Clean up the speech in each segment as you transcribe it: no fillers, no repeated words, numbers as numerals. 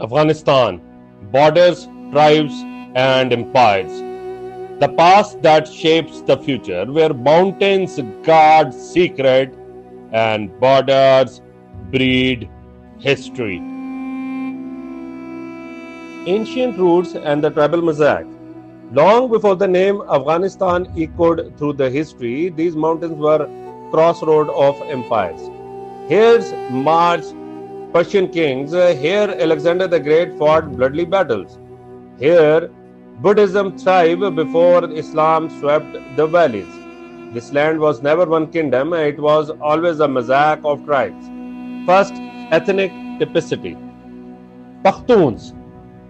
Afghanistan, borders, tribes, and empires. The past that shapes the future, where mountains guard secret and borders breed history. Ancient roots and the tribal mosaic. Long before the name Afghanistan echoed through the history, these mountains were crossroad of empires. Here's marched Persian kings. Here Alexander the Great fought bloody battles. Here Buddhism thrived before Islam swept the valleys. This land was never one kingdom, it was always a mosaic of tribes. First, ethnic typicity. Pakhtuns,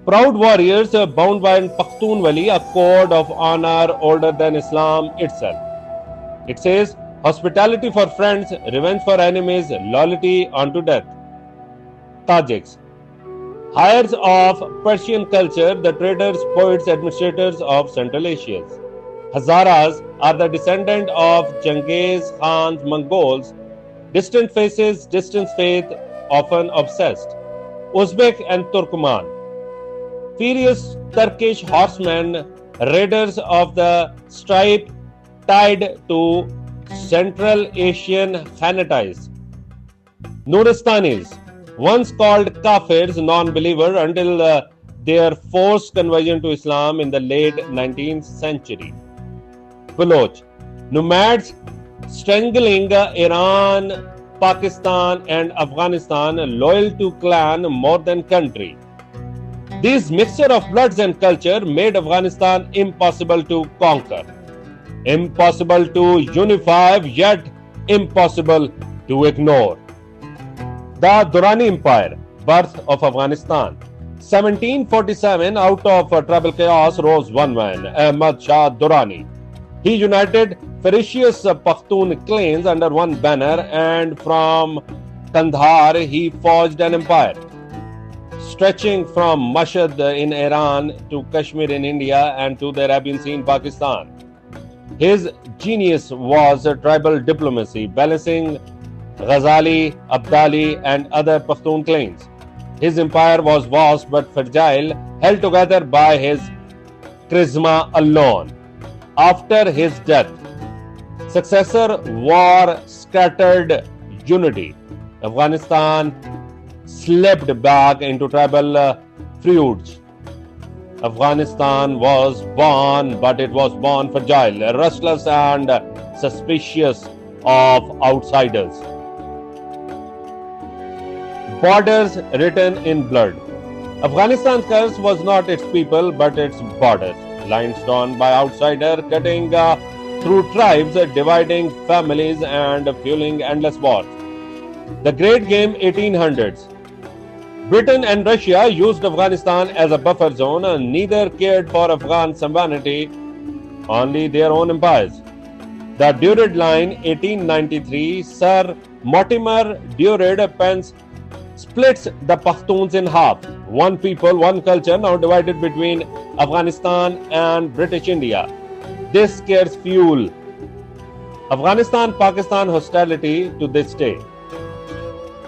proud warriors bound by Pakhtun Wali, a code of honor older than Islam itself. It says, hospitality for friends, revenge for enemies, loyalty unto death. Tajiks, heirs of Persian culture, the traders, poets, administrators of Central Asia. Hazaras are the descendant of Genghis Khan's Mongols, distant faces, distant faith, often obsessed. Uzbek and Turkmen, furious Turkish horsemen, raiders of the steppe, tied to Central Asian Khanatites. Nuristanis, once called Kafirs, non-believer, until their forced conversion to Islam in the late 19th century. Baloch, nomads strangling Iran, Pakistan and Afghanistan, loyal to clan more than country. This mixture of bloods and culture made Afghanistan impossible to conquer, impossible to unify, yet impossible to ignore. The Durrani Empire, birth of Afghanistan. 1747, out of tribal chaos rose one man, Ahmad Shah Durrani. He united ferocious Pakhtun clans under one banner, and from Kandahar he forged an empire, stretching from Mashhad in Iran to Kashmir in India and to the Arabian Sea in Pakistan. His genius was tribal diplomacy, balancing Ghazali, Abdali, and other Pakhtun clans. His empire was vast but fragile, held together by his charisma alone. After his death, successor war scattered unity. Afghanistan slipped back into tribal feuds. Afghanistan was born, but it was born fragile, restless, and suspicious of outsiders. Borders written in blood. Afghanistan's curse was not its people but its borders, lines drawn by outsiders, cutting through tribes, dividing families, and fueling endless wars. The Great Game 1800s. Britain and Russia used Afghanistan as a buffer zone. Neither cared for Afghan sovereignty, only their own empires. The Durid Line 1893, Sir Mortimer Durid pens splits the Pakhtuns in half. One people, one culture, now divided between Afghanistan and British India. This scares fuel Afghanistan-Pakistan hostility to this day.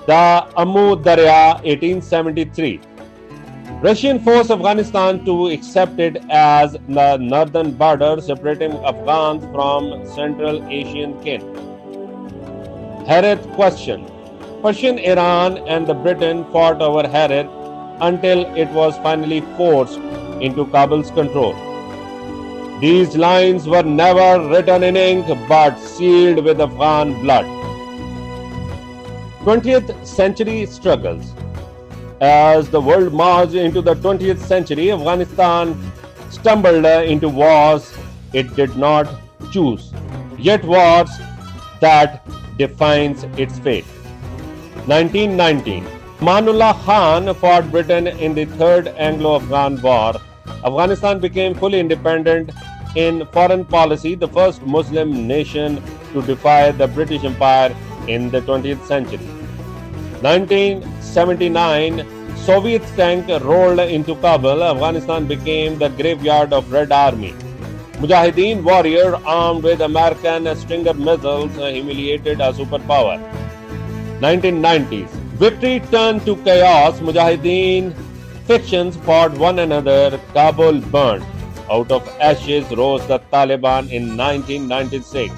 The Amu Darya 1873. Russian forced Afghanistan to accept it as the northern border, separating Afghans from Central Asian kin. Herat question. Persian Iran and the Britain fought over Herat until it was finally forced into Kabul's control. These lines were never written in ink but sealed with Afghan blood. 20th century struggles. As the world marched into the 20th century, Afghanistan stumbled into wars it did not choose, yet wars that defines its fate. 1919. Manullah Khan fought Britain in the Third Anglo-Afghan War. Afghanistan became fully independent in foreign policy, the first Muslim nation to defy the British Empire in the 20th century. 1979, Soviet tank rolled into Kabul. Afghanistan became the graveyard of Red Army. Mujahideen warrior armed with American Stinger missiles humiliated a superpower. 1990s, victory turned to chaos. Mujahideen Factions fought one another. Kabul burned. Out of ashes rose the Taliban in 1996,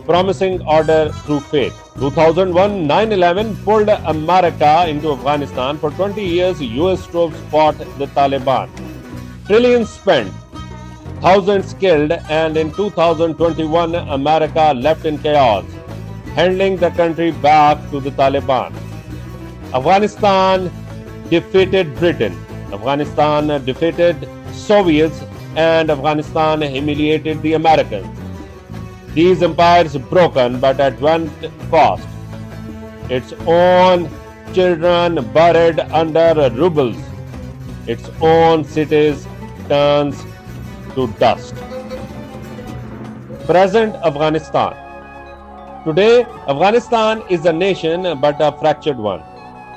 promising order through faith. 2001 9/11 pulled America into Afghanistan. For 20 years, US troops fought the Taliban. Trillions spent, thousands killed, and in 2021, America left in chaos, handing the country back to the Taliban. Afghanistan defeated Britain. Afghanistan defeated Soviets, and Afghanistan humiliated the Americans. These empires broken, but at what cost? Its own children buried under rubbles. Its own cities turns to dust. Present Afghanistan. Today, Afghanistan is a nation but a fractured one.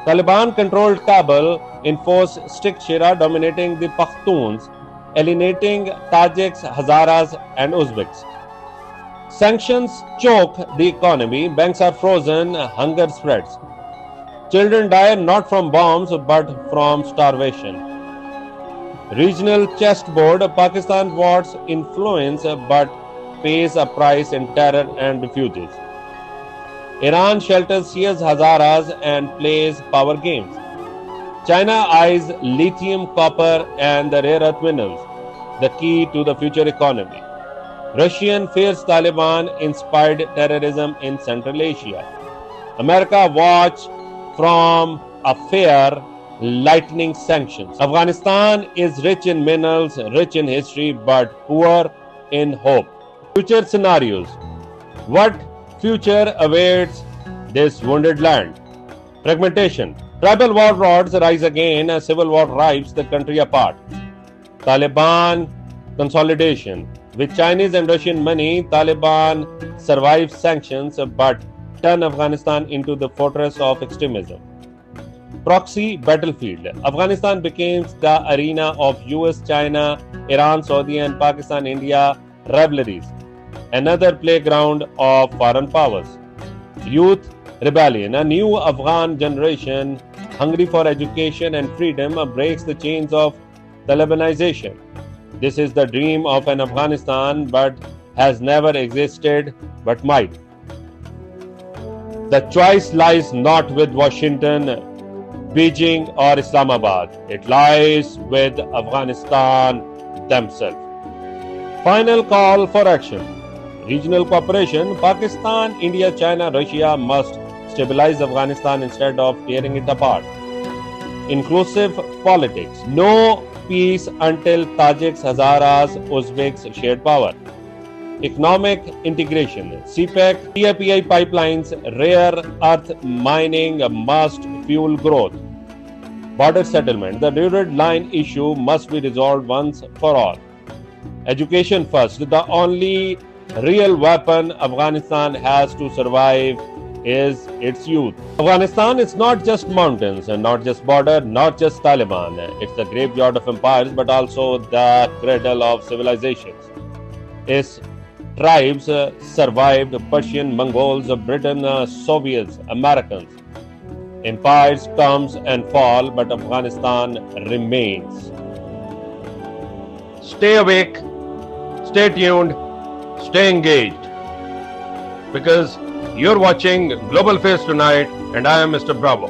Taliban controlled Kabul, enforced strict Shira, dominating the Pashtuns, alienating Tajiks, Hazaras, and Uzbeks. Sanctions choke the economy, banks are frozen, hunger spreads. Children die not from bombs but from starvation. Regional chessboard, Pakistan wants influence but pays a price in terror and refugees. Iran shelters Shias, Hazaras and plays power games. China eyes lithium, copper and the rare earth minerals, the key to the future economy. Russian fears Taliban inspired terrorism in Central Asia. America watch from afar lightning sanctions. Afghanistan is rich in minerals, rich in history, but poor in hope. Future scenarios. What future awaits this wounded land? Fragmentation. Tribal warlords rise again as civil war rips the country apart. Taliban consolidation. With Chinese and Russian money, Taliban survives sanctions but turn Afghanistan into the fortress of extremism. Proxy battlefield. Afghanistan becomes the arena of US, China, Iran, Saudi and Pakistan, India rivalries. Another playground of foreign powers. Youth rebellion. A new Afghan generation hungry for education and freedom breaks the chains of Talibanization. This is the dream of an Afghanistan but has never existed but might. The choice lies not with Washington, Beijing or Islamabad. It lies with Afghanistan themselves. Final call for action. Regional cooperation. Pakistan, India, China, Russia must stabilize Afghanistan instead of tearing it apart. Inclusive politics. No peace until Tajiks, Hazaras, Uzbeks shared power. Economic integration. CPEC, TIPI pipelines, rare earth mining must fuel growth. Border settlement. The Red Line issue must be resolved once for all. Education first. The only real weapon Afghanistan has to survive is its youth. Afghanistan is not just mountains and not just border, not just Taliban. It's the graveyard of empires but also the cradle of civilizations. Its tribes survived Persian, Mongols, Britain, Soviets, Americans. Empires comes and fall but Afghanistan remains. Stay awake, stay tuned, stay engaged, because you're watching Global Face Tonight and I am Mr. Bravo.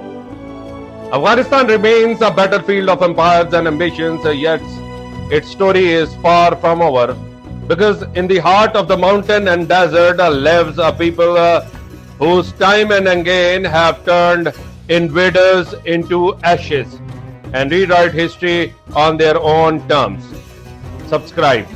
Afghanistan remains a battlefield of empires and ambitions, yet its story is far from over, because in the heart of the mountain and desert lives a people whose time and again have turned invaders into ashes and rewrite history on their own terms. Subscribe.